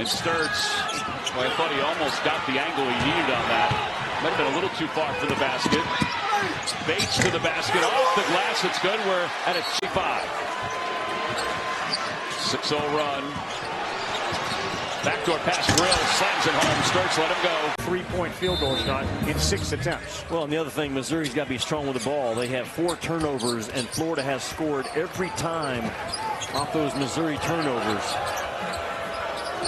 And Sturts, well, I thought he almost got the angle he needed on that. Might have been a little too far for the basket. Bates to the basket, off the glass. It's good. We're at a 5. 6-0 run. Backdoor pass, Grill slams it home. Sturts let him go. 3-point field goal shot in 6 attempts. Well, and the other thing, Missouri's got to be strong with the ball. They have 4 turnovers, and Florida has scored every time off those Missouri turnovers.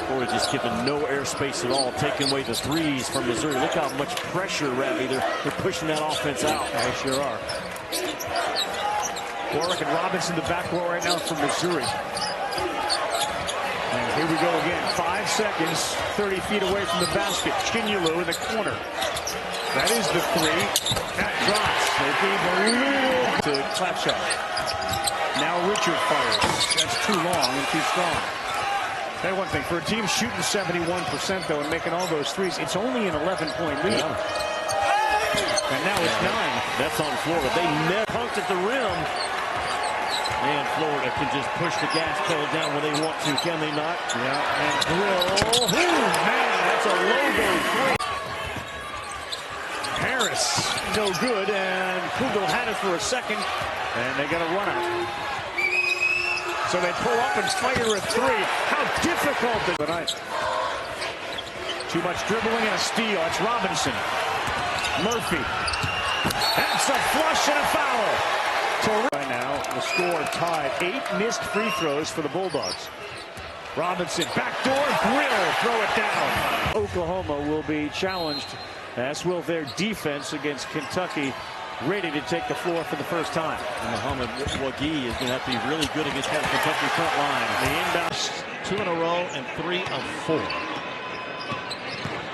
Florida just given no airspace at all, taking away the threes from Missouri. Look how much pressure, Ravi. They're pushing that offense out. They sure are. Warwick and Robinson, the backcourt right now for Missouri. And here we go again. 5 seconds, 30 feet away from the basket. Chinyelu in the corner. That is the 3. That drops. They gave a little to Clapshot. Now Richard fires. That's too long and too strong. Tell you one thing, for a team shooting 71% though and making all those threes, it's only an 11-point lead. Yeah. And now it's 9. That's on Florida. They never punked at the rim. And Florida can just push the gas pedal down when they want to, can they not? Yeah, and Grill. Man, that's a logo 3. Harris, no good, and Kugel had it for a second, and they got a run out. So they pull up and fire a 3. How difficult is it? Too much dribbling and a steal. It's Robinson. Murphy. That's a flush and a foul. Right now, the score tied. 8 missed free throws for the Bulldogs. Robinson, backdoor, Grill, throw it down. Oklahoma will be challenged, as will their defense against Kentucky, ready to take the floor for the first time. And Muhammad Wagi is going to have to be really good against that Kentucky front line. The inbound 2 in a row and 3 of 4.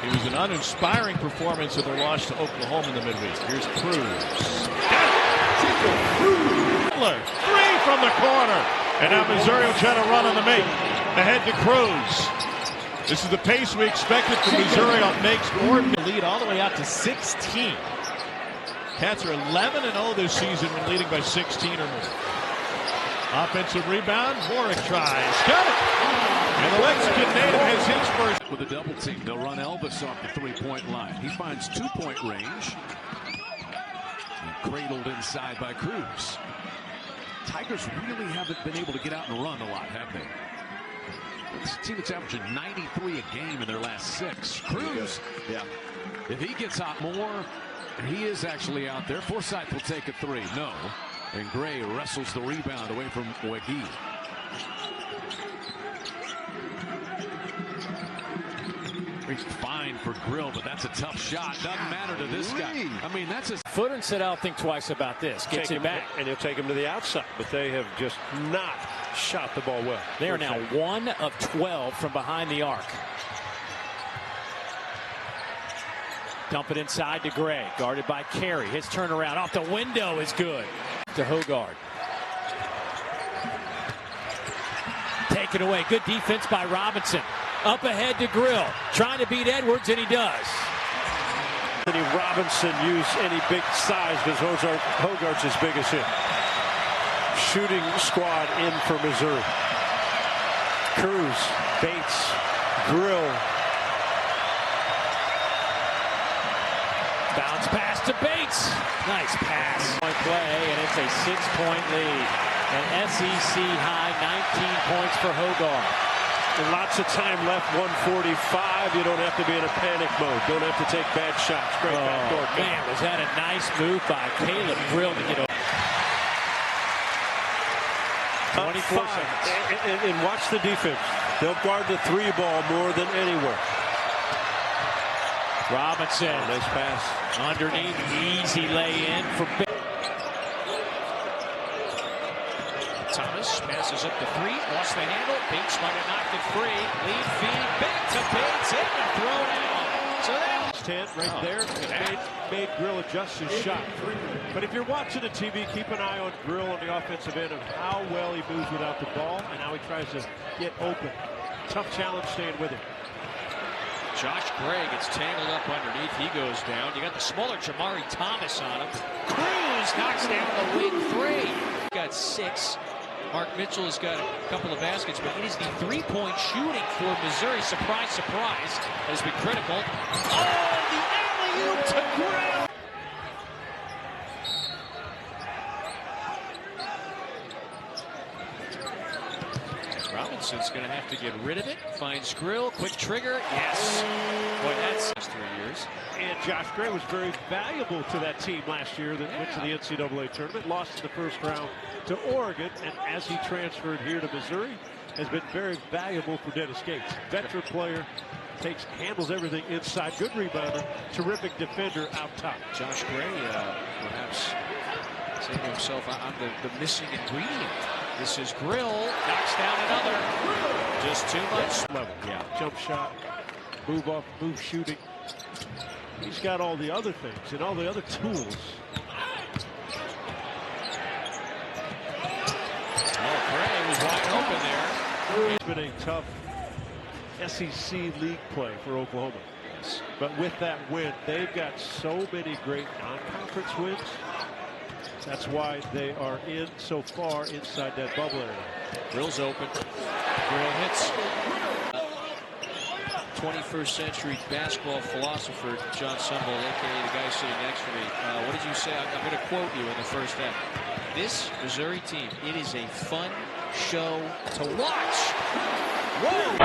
It was an uninspiring performance in their loss to Oklahoma in the midweek. Here's Cruz. 3 from the corner. And now Missouri will try to run on the make. Ahead to Cruz. This is the pace we expected from Missouri on makes or lead all the way out to 16. Cats are 11-0 this season when leading by 16 or more. Offensive rebound. Warwick tries. Got it. And the Mexican native has his first. With a double team, they'll run Elvis off the 3-point line. He finds 2-point range. And cradled inside by Cruz. Tigers really haven't been able to get out and run a lot, have they? It's a team that's averaging 93 a game in their last 6. Cruz, yeah. If he gets hot more, he is actually out there. Forsythe will take a 3. No. And Gray wrestles the rebound away from Wagi. He's fine for Grill, but that's a tough shot. Doesn't matter to this guy. I mean, that's his foot and said, I'll think twice about this. Gets it back. And he'll take him to the outside, but they have just not shot the ball well. They are now 1 of 12 from behind the arc. Dump it inside to Gray, guarded by Carey. His turnaround off the window is good. To Hogard. Taken away. Good defense by Robinson. Up ahead to Grill. Trying to beat Edwards, and he does. Any Robinson use any big size because Hogarth's his biggest hit. Shooting squad in for Missouri. Cruz, Bates, Grill. Bounce pass to Bates. Nice pass. Point play, and it's a 6-point lead. An SEC high 19 points for Hogarth. Lots of time left, 145. You don't have to be in a panic mode. Don't have to take bad shots. Great backdoor. Man, was that a nice move by Caleb Grill to get over. 24 seconds. And watch the defense. They'll guard the 3 ball more than anywhere. Robinson. Nice pass. Underneath, easy lay-in for Bates. Thomas passes up the 3, lost the handle. Bates might have knocked it free. Lead feed back to Bates and throw down. So that's 10 right there. Made Grill adjust his shot. But if you're watching the TV, keep an eye on Grill on the offensive end of how well he moves without the ball and how he tries to get open. Tough challenge staying with him. Josh Gray gets tangled up underneath. He goes down. You got the smaller Jamari Thomas on him. Cruz knocks down the wing 3. Got 6. Mark Mitchell has got a couple of baskets, but it is the three-point shooting for Missouri. Surprise, surprise, has been critical. Oh, the alley-oop to Grill. Robinson's going to have to get rid of it. Finds Grill, quick trigger. Yes. Boy, that's 3 years. And Josh Gray was very valuable to that team last year that went to the NCAA tournament, lost in the first round to Oregon, and as he transferred here to Missouri, has been very valuable for Dennis Gates. Veteran player, handles everything inside, good rebounder, terrific defender out top. Josh Gray perhaps saying to himself, I'm the missing ingredient. This is Grill, knocks down another. Just too much. Level, yeah. Jump shot, move off, move shooting. He's got all the other things and all the other tools. Oh, Gray was wide open there. It's been a tough SEC league play for Oklahoma. Yes. But with that win, they've got so many great non-conference wins. That's why they are in so far inside that bubble area. Grill's open. Grill hits. 21st century basketball philosopher John Sumble, a.k.a. the guy sitting next to me. What did you say? I'm going to quote you in the first half. This Missouri team, it is a fun show to watch. Whoa!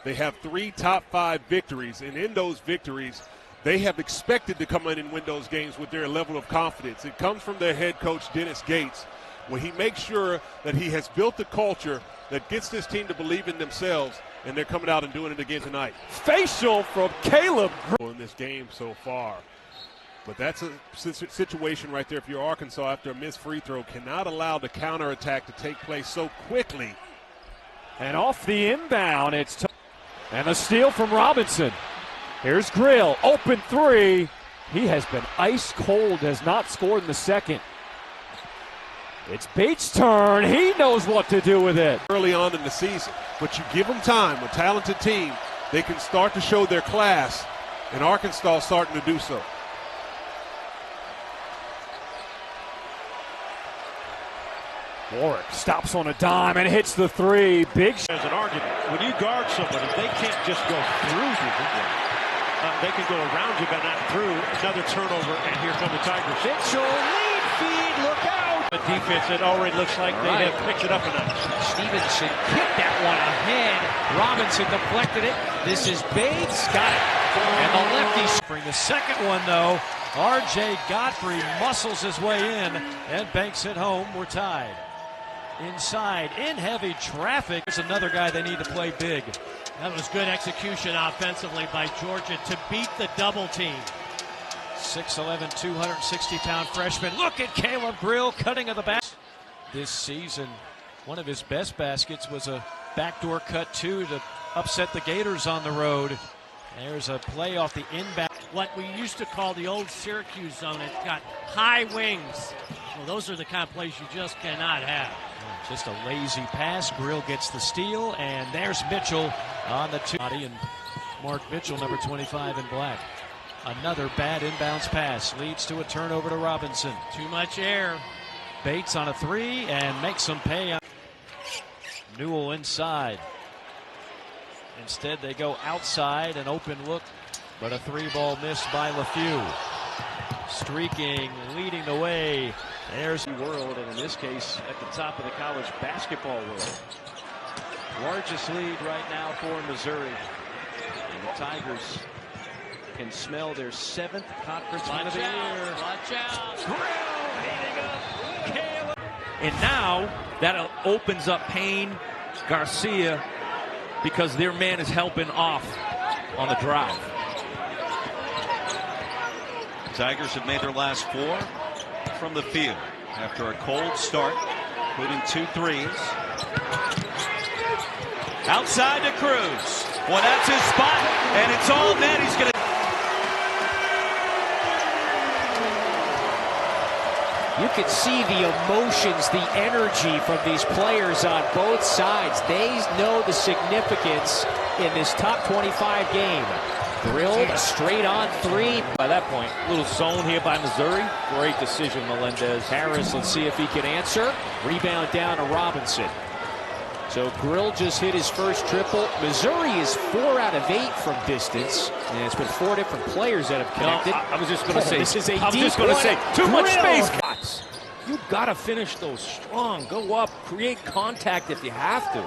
They have 3 top 5 victories, and in those victories, they have expected to come in and win those games with their level of confidence. It comes from their head coach, Dennis Gates, where he makes sure that he has built a culture that gets this team to believe in themselves, and they're coming out and doing it again tonight. Facial from Caleb in this game so far. But that's a situation right there. If you're Arkansas, after a missed free throw, cannot allow the counterattack to take place so quickly. And off the inbound, it's and a steal from Robinson. Here's Grill, open three. He has been ice cold, has not scored in the second. It's Bates' turn. He knows what to do with it. Early on in the season, but you give them time, a talented team, they can start to show their class, and Arkansas is starting to do so. Warwick stops on a dime and hits the three. Big There's an argument. When you guard somebody, they can't just go through you. They can go around you, but not through. Another turnover, and here come the Tigers. Mitchell, lead feed, look out! The defense, it already looks like they have picked it up a notch. Stevenson kicked that one ahead. Robinson deflected it. This is Bates, got it. And the lefty. Bring the second one, though. R.J. Godfrey muscles his way in and banks it home. We're tied. Inside, in heavy traffic. There's another guy they need to play big. That was good execution offensively by Georgia to beat the double team. 6'11", 260-pound freshman. Look at Caleb Grill cutting of the back. This season, one of his best baskets was a backdoor cut two to upset the Gators on the road. There's a play off the inbound. What we used to call the old Syracuse zone. It's got high wings. Well, those are the kind of plays you just cannot have. Just a lazy pass. Grill gets the steal, and there's Mitchell on the two. And Mark Mitchell, number 25 in black. Another bad inbounds pass leads to a turnover to Robinson. Too much air. Bates on a three and makes them pay. Newell inside. Instead, they go outside, an open look, but a three-ball missed by LeFew. Streaking, leading the way. There's the world, and in this case, at the top of the college basketball world. Largest lead right now for Missouri. And the Tigers can smell their 7th conference win of the year. Watch out. Grill heating up. Caleb. And now that opens up Payne, Garcia, because their man is helping off on the drive. Tigers have made their last 4 from the field after a cold start, including 2 threes. Outside to Cruz. Well, that's his spot, and it's all net. He's going to. You can see the emotions, the energy from these players on both sides. They know the significance in this top 25 game. Drilled straight on three. By that point, little zone here by Missouri. Great decision, Melendez. Harris, let's see if he can answer. Rebound down to Robinson. So Grill just hit his first triple. Missouri is 4 out of 8 from distance. And it's been 4 different players that have connected. No, I was just going to say, this is a I was deep just going to one. say, too much Grill. space. You got to finish those strong. Go up, create contact if you have to.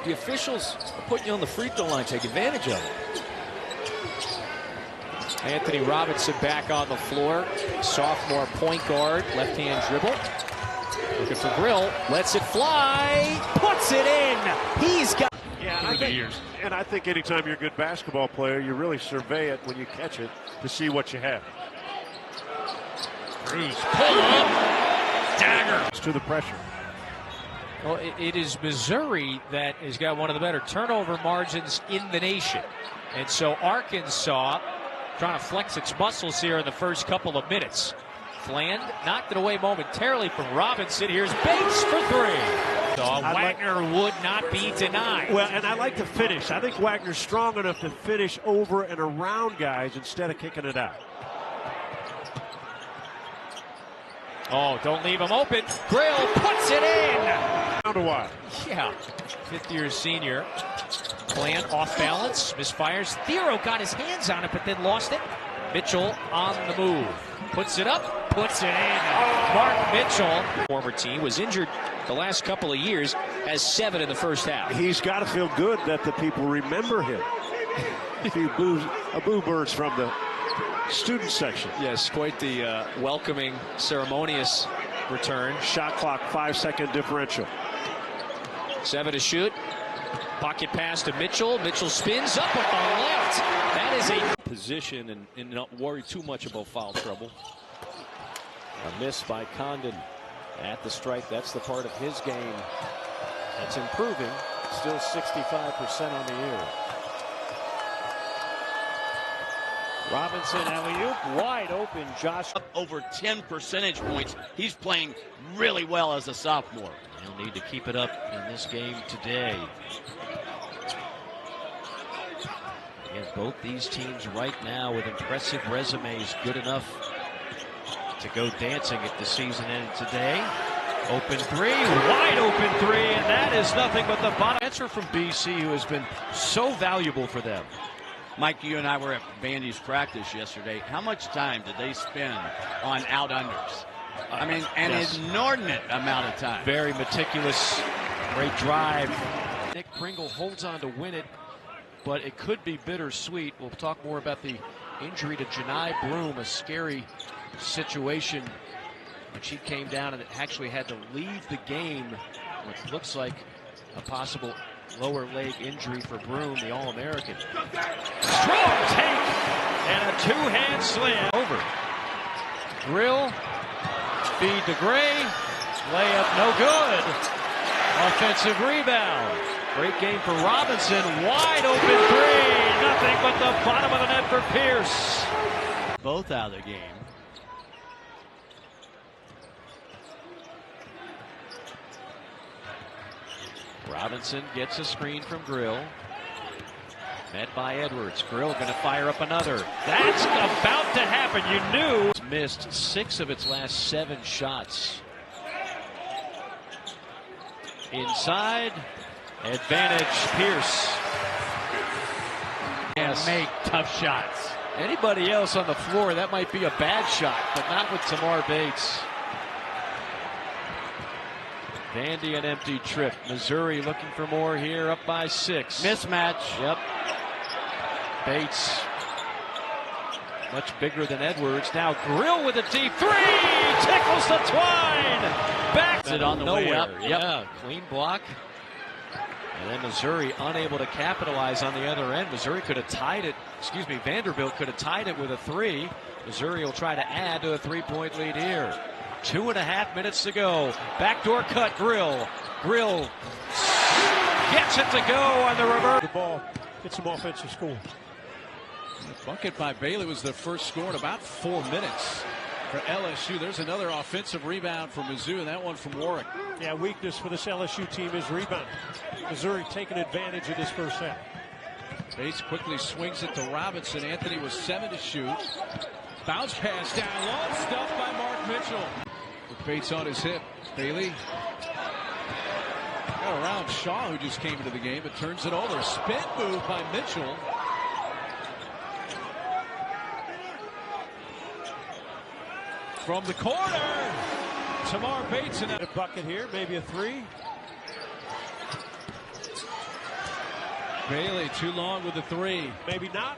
The officials are putting you on the free throw line. Take advantage of it. Anthony Robinson back on the floor. Sophomore point guard, left-hand dribble. Looking for Grill, lets it fly, puts it in. He's got. Yeah, and I think anytime you're a good basketball player, you really survey it when you catch it to see what you have. Cruz, pull up, dagger. To the pressure. Well, it is Missouri that has got one of the better turnover margins in the nation. And so Arkansas trying to flex its muscles here in the first couple of minutes. Fland knocked it away momentarily from Robinson. Here's Bates for 3. Wagner would not be denied. Well, and I like to finish. I think Wagner's strong enough to finish over and around guys instead of kicking it out. Oh, don't leave him open. Grill puts it in. Down to why? Yeah, fifth-year senior. Plant off balance, misfires. Thiero got his hands on it, but then lost it. Mitchell on the move. Puts it up, puts it in. Mark Mitchell, former team, was injured the last couple of years, has 7 in the first half. He's got to feel good that the people remember him. A few boo birds from the student section. Yes, quite the welcoming, ceremonious return. Shot clock, 5-second differential. 7 to shoot. Pocket pass to Mitchell. Mitchell spins up with the left. That is a position and not worry too much about foul trouble. A miss by Condon at the strike. That's the part of his game that's improving. Still 65% on the year. Robinson alley-oop, wide open. Josh up over 10 percentage points. He's playing really well as a sophomore. He'll need to keep it up in this game today. Again, both these teams right now with impressive resumes, good enough to go dancing at the season end today. Open 3, wide open 3, and that is nothing but the bottom answer from BC, who has been so valuable for them. Mike, you and I were at Vandy's practice yesterday. How much time did they spend on out-unders? I mean, an inordinate amount of time. Very meticulous, great drive. Nick Pringle holds on to win it, but it could be bittersweet. We'll talk more about the injury to Janai Broom, a scary situation when she came down and actually had to leave the game. What looks like a possible lower leg injury for Broom, the All-American. Strong take and a two-hand slam. Over. Grill, feed to Gray, layup no good. Offensive rebound. Great game for Robinson, wide open 3. Nothing but the bottom of the net for Pierce. Both out of the game. Robinson gets a screen from Grill. Met by Edwards. Grill going to fire up another. That's about to happen. You knew. It's missed 6 of its last 7 shots. Inside. Advantage Pierce. Yes. Make tough shots. Anybody else on the floor, that might be a bad shot, but not with Tamar Bates. Vandy an empty trip. Missouri looking for more here, up by 6. Mismatch. Yep. Bates much bigger than Edwards. Now Grill with a deep 3. Tickles the twine. Backs it on the way up. Yeah, clean block. And then Missouri unable to capitalize on the other end. Missouri could have tied it. Excuse me, Vanderbilt could have tied it with a 3. Missouri will try to add to a 3-point lead here. 2.5 minutes to go. Backdoor cut, Grill. Grill gets it to go on the reverse. The ball, get some offensive score. The bucket by Bailey was the first score in about 4 minutes. for LSU. There's another offensive rebound from Mizzou, and that one from Warwick. Yeah, weakness for this LSU team is rebound. Missouri taking advantage of this first half. Bates quickly swings it to Robinson. Anthony was 7 to shoot. Bounce pass down low, stuffed by Mark Mitchell. With Bates on his hip, Bailey got around Shaw, who just came into the game, but turns it over. Spin move by Mitchell. From the corner, Tamar Bates in a bucket here, maybe a three. Bailey too long with the three. Maybe not.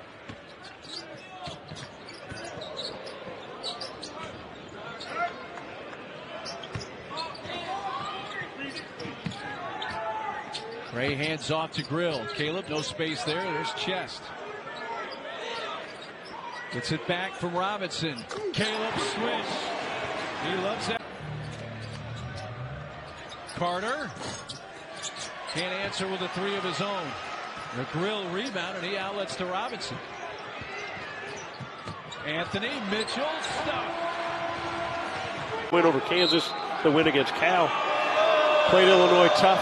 Gray hands off to Grill. Caleb, no space there. There's Chest. Gets it back from Robinson. Caleb swish. He loves that. Carter can't answer with a three of his own. The Grill rebound, and he outlets to Robinson. Anthony Mitchell stuck. Win over Kansas, the win against Cal. Played Illinois tough.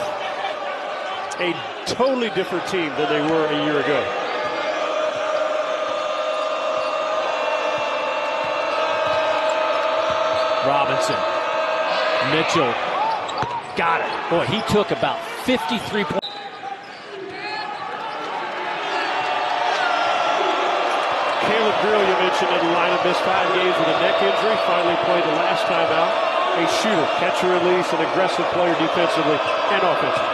A totally different team than they were a year ago. Robinson. Mitchell. Got it. Boy, he took about 53 points. Caleb Grill, you mentioned in the lineup, missed 5 games with a neck injury. Finally played the last time out. A shooter, catch and release, an aggressive player defensively and offensively.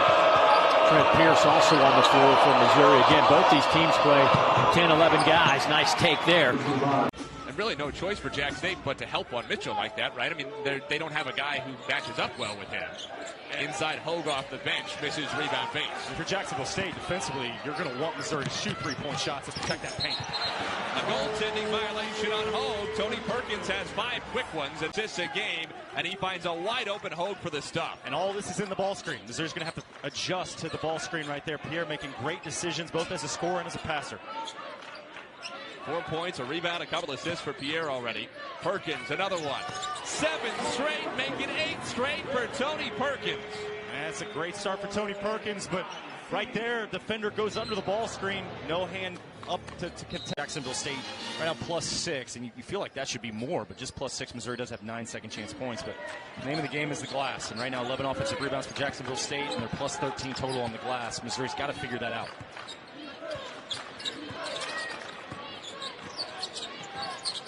Trent Pierce also on the floor for Missouri. Again, both these teams play 10, 11 guys. Nice take there. And really no choice for Jack State but to help on Mitchell like that, right? I mean, they don't have a guy who matches up well with him. Inside Hogue off the bench, misses rebound Bates. For Jacksonville State, defensively, you're going to want Missouri to shoot three-point shots to protect that paint. A goaltending violation on Hogue. Tony Perkins has 5 quick ones, assists a game, and he finds a wide-open Hogue for the stop. And all this is in the ball screen. Missouri's going to have to adjust to the ball screen right there. Pierre making great decisions, both as a scorer and as a passer. 4 points, a rebound, a couple assists for Pierre already. Perkins, another one. 7 straight, making 8 straight for Tony Perkins. That's a great start for Tony Perkins, but right there, defender goes under the ball screen. No hand up to contest. Jacksonville State right now +6, and you feel like that should be more, but just +6. Missouri does have 9 second chance points, but the name of the game is the glass, and right now 11 offensive rebounds for Jacksonville State, and they're +13 total on the glass. Missouri's got to figure that out.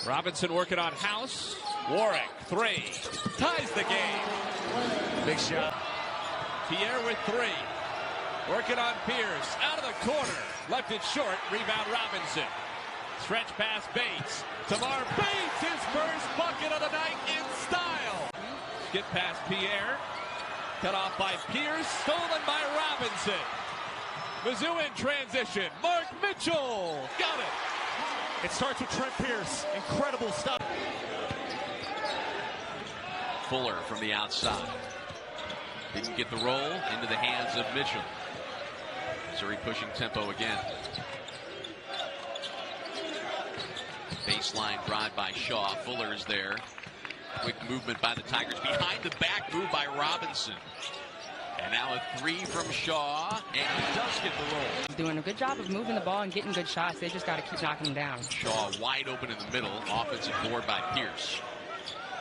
Robinson working on House. Warwick, 3. Ties the game. Big shot. Pierre with 3. Working on Pierce. Out of the corner. Left it short. Rebound Robinson. Stretch pass Bates. Tamar Bates, his first bucket of the night in style. Skip past Pierre. Cut off by Pierce. Stolen by Robinson. Mizzou in transition. Mark Mitchell. Got it. It starts with Trent Pierce. Incredible stuff. Fuller from the outside. Didn't get the roll into the hands of Mitchell. Missouri pushing tempo again. Baseline drive by Shaw. Fuller is there. Quick movement by the Tigers. Behind the back move by Robinson. And now a 3 from Shaw, and he does get the roll. Doing a good job of moving the ball and getting good shots. They just got to keep knocking them down. Shaw wide open in the middle. Offensive board by Pierce.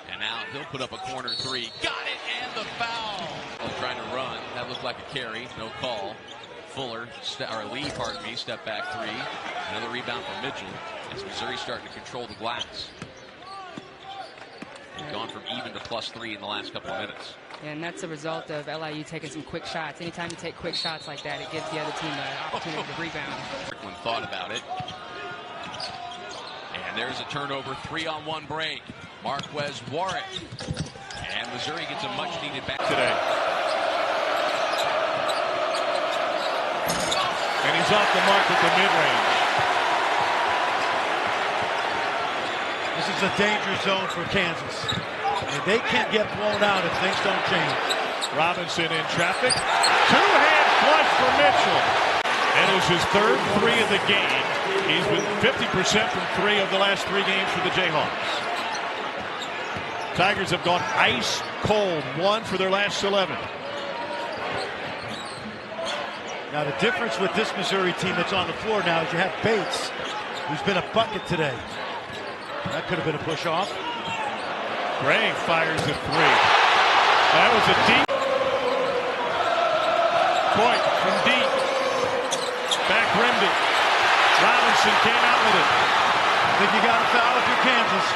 And now he'll put up a corner 3. Got it, and the foul. Trying to run. That looked like a carry. No call. Fuller, or Lee, pardon me, step back 3. Another rebound from Mitchell. As Missouri starting to control the glass. They've gone from even to +3 in the last couple of minutes. And that's a result of LIU taking some quick shots. Anytime you take quick shots like that, it gives the other team an opportunity to rebound. Strickland thought about it. And there's a turnover, 3-on-1 break. Marquez Warwick. And Missouri gets a much-needed back today. And he's off the mark with the mid-range. This is a danger zone for Kansas. And they can't get blown out if things don't change. Robinson in traffic. Two-hand flush for Mitchell. And it was his 3rd 3 of the game. He's been 50% from 3 of the last 3 games for the Jayhawks. Tigers have gone ice cold, 1 for their last 11. Now the difference with this Missouri team that's on the floor now is you have Bates, who's been a bucket today. That could have been a push off. Gray fires a 3. That was a deep point from deep. Back rimmed it. Robinson came out with it. I think you got a foul if you're Kansas.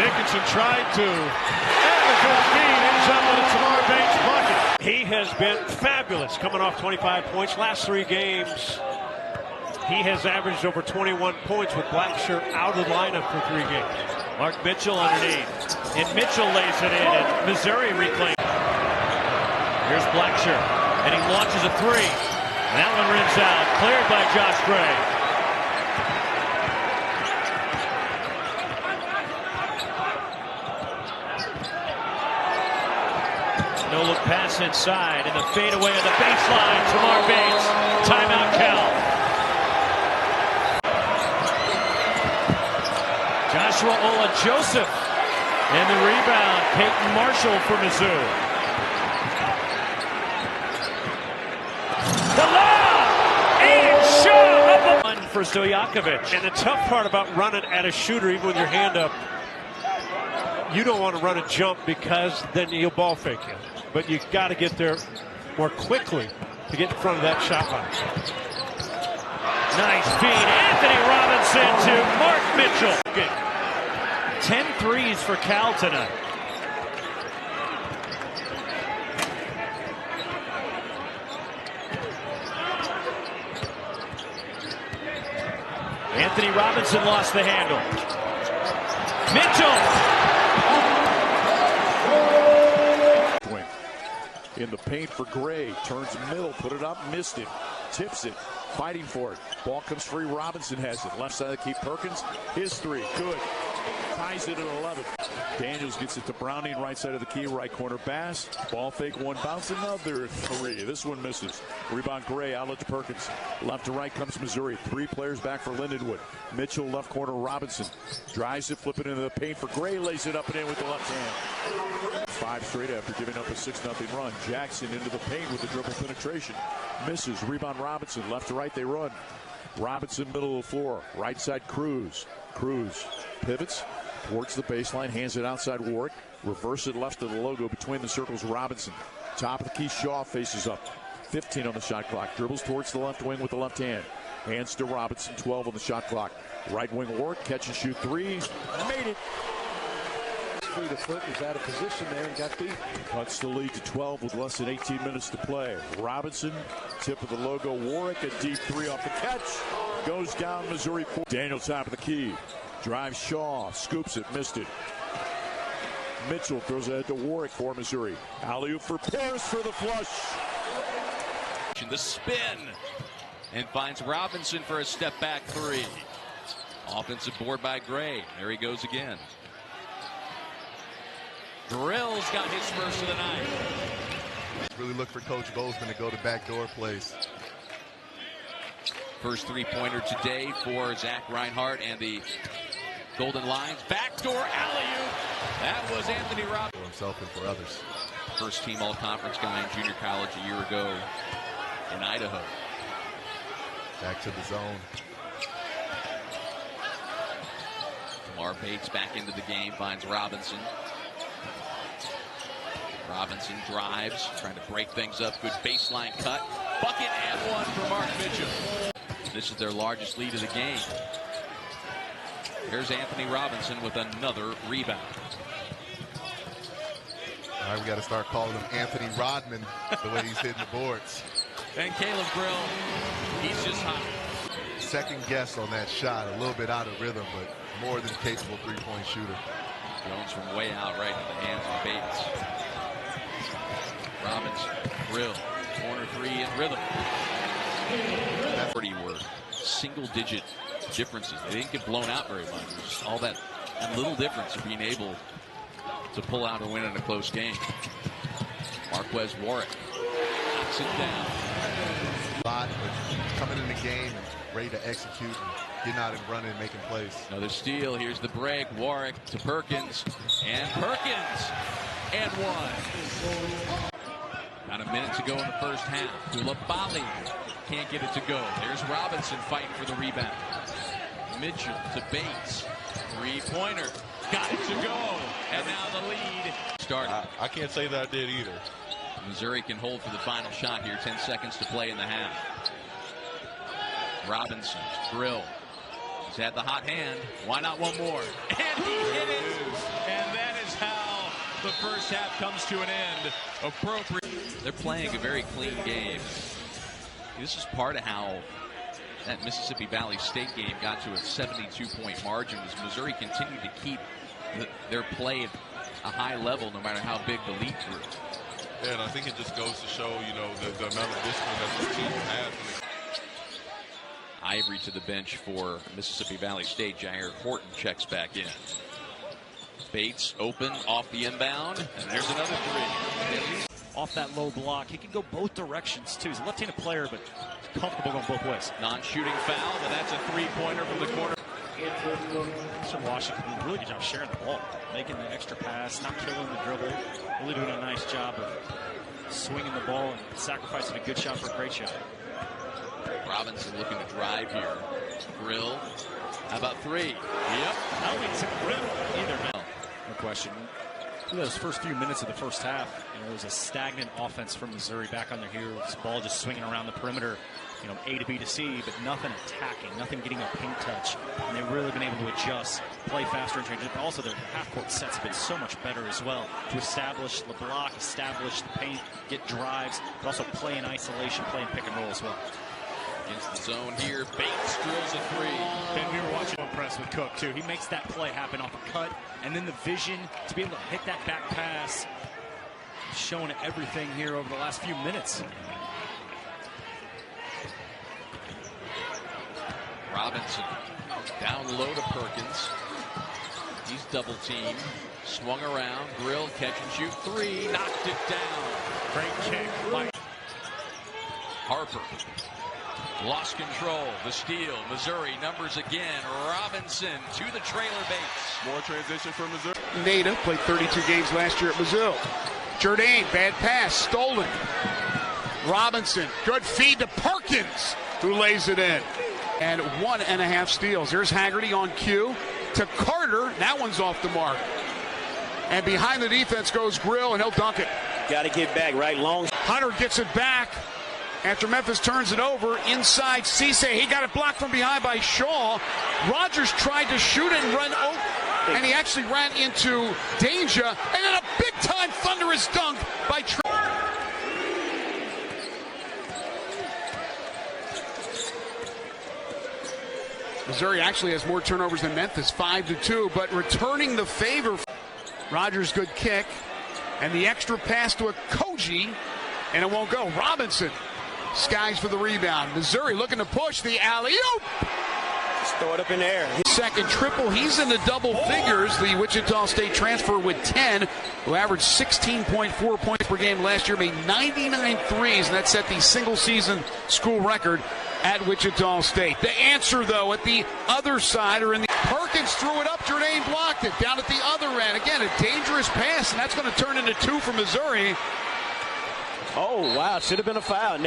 Dickinson tried to. And the good feed ends up with a Tamar Bates bucket. He has been fabulous coming off 25 points. Last 3 games, he has averaged over 21 points with Blackshirt out of the lineup for 3 games. Mark Mitchell underneath. And Mitchell lays it in, and Missouri reclaims. Here's Blackshirt, and he launches a 3. And that one rims out, cleared by Josh Gray. No-look pass inside, and the fadeaway on the baseline. Tamar Bates, timeout Cal. Joshua Ola-Joseph, and the rebound, Peyton Marshall for Mizzou. The lob! Aiden Shaw up the one for Stojakovic. And the tough part about running at a shooter, even with your hand up, you don't want to run a jump because then you'll ball fake you. But you got to get there more quickly to get in front of that shot line. Nice feed. Anthony Robinson to Mark Mitchell. 10 threes for Cal tonight. Anthony Robinson lost the handle. Mitchell. In the paint for Gray, turns middle, put it up, missed it, tips it, fighting for it. Ball comes free, Robinson has it. Left side of the key, Perkins, his 3, good. Ties it at 11. Daniels gets it to Browning, right side of the key, right corner, Bass. Ball fake, 1 bounce, another 3. This one misses. Rebound Gray, outlet to Perkins. Left to right comes Missouri. 3 players back for Lindenwood. Mitchell, left corner, Robinson. Drives it, flip it into the paint for Gray, lays it up and in with the left hand. 5 straight after giving up a 6-0 run. Jackson into the paint with the dribble penetration. Misses. Rebound Robinson. Left to right they run. Robinson middle of the floor. Right side Cruz. Cruz pivots towards the baseline. Hands it outside Warwick. Reverse it left of the logo between the circles. Robinson. Top of the key. Shaw faces up. 15 on the shot clock. Dribbles towards the left wing with the left hand. Hands to Robinson. 12 on the shot clock. Right wing Warwick. Catch and shoot 3. Made it. Fleet of foot was out of position there and got beat. Cuts the lead to 12 with less than 18 minutes to play. Robinson, tip of the logo. Warwick, a deep 3 off the catch. Goes down Missouri. Daniel top of the key. Drives Shaw, scoops it, missed it. Mitchell throws ahead to Warwick for Missouri. Alley-oop for Pierce for the flush. The spin and finds Robinson for a step back 3. Offensive board by Gray. There he goes again. Drill's got his first of the night. Really look for Coach Goldsman to go to backdoor plays. First 3-pointer today for Zach Reinhart and the Golden Lions. Backdoor alley-oop. That was Anthony Robinson. For himself and for others. First team all-conference guy in junior college a year ago in Idaho. Back to the zone. Tamar Bates back into the game, finds Robinson. Robinson drives, trying to break things up. Good baseline cut. Bucket and 1 for Mark Mitchell. This is their largest lead of the game. Here's Anthony Robinson with another rebound. All right, we got to start calling him Anthony Rodman the way he's hitting the boards. And Caleb Grill, he's just hot. Second guess on that shot, a little bit out of rhythm, but more than capable 3-point shooter. Jones from way out right into the hands of Bates. Robinson, Grill, corner 3 in rhythm. That's where were single-digit differences. They didn't get blown out very much. Just all that little difference of being able to pull out or win in a close game. Marquez Warwick knocks it down. A lot, but coming in the game and ready to execute. And getting out and running and making plays. Another steal. Here's the break. Warwick to Perkins. And Perkins. And one. About a minute to go in the first half. Kulabali can't get it to go. There's Robinson fighting for the rebound. Mitchell to Bates. Three-pointer. Got it to go. And now the lead. I can't say that I did either. Missouri can hold for the final shot here. 10 seconds to play in the half. Robinson, Grill. He's had the hot hand. Why not one more? And he hit it. And that is how the first half comes to an end. Appropriate. They're playing a very clean game. This is part of how that Mississippi Valley State game got to a 72-point margin, as Missouri continued to keep their play at a high level no matter how big the lead grew. Yeah, and I think it just goes to show, you know, the amount of discipline that this team has. Ivory to the bench for Mississippi Valley State. Jair Horton checks back in. Bates open off the inbound, and there's another three. Off that low block, he can go both directions too. He's a left-handed player, but comfortable going both ways. Non-shooting foul, but that's a three-pointer from the corner. Washington did a really good job sharing the ball, making the extra pass, not killing the dribble, really doing a nice job of swinging the ball and sacrificing a good shot for a great shot. Robinson looking to drive here. Grill. How about three? Yep. I don't think it's a rim either. No question. Those first few minutes of the first half, you know, it was a stagnant offense from Missouri back on their heels. Ball just swinging around the perimeter, you know, A to B to C, but nothing attacking, nothing getting a paint touch. And they've really been able to adjust, play faster and change it. But also their half-court sets have been so much better as well to establish the block, establish the paint, get drives, but also play in isolation, play in pick and roll as well. Against the zone here, Bates drills a three. And we were watching impressed with Cook too. He makes that play happen off a cut, and then the vision to be able to hit that back pass. Showing everything here over the last few minutes. Robinson down low to Perkins. He's double teamed. Swung around. Grill, catch and shoot three. Knocked it down. Great kick. Mike. Harper. Lost control. The steal. Missouri numbers again. Robinson to the trailer Bates. More transition for Missouri. Native played 32 games last year at Mizzou. Jourdain, bad pass, stolen. Robinson, good feed to Perkins, who lays it in. And 1.5 steals. Here's Haggerty on cue to Carter. That one's off the mark. And behind the defense goes Grill, and he'll dunk it. Got to get back, right? Long. Hunter gets it back after Memphis turns it over. Inside Cisse. He got it blocked from behind by Shaw. Rogers tried to shoot it and run over. And he actually ran into danger. And then a big-time thunderous dunk by Missouri actually has more turnovers than Memphis, 5-2, but returning the favor. Rogers, good kick. And the extra pass to a Koji, and it won't go. Robinson skies for the rebound. Missouri looking to push the alley-oop. Just throw it up in the air. His second triple. He's in the double figures. The Wichita State transfer with 10, who averaged 16.4 points per game last year, made 99 threes, and that set the single-season school record at Wichita State. The answer, though, at the other side, or in the Perkins threw it up. Jourdain blocked it down at the other end. Again, a dangerous pass, and that's going to turn into 2 for Missouri. Oh, wow. Should have been a foul.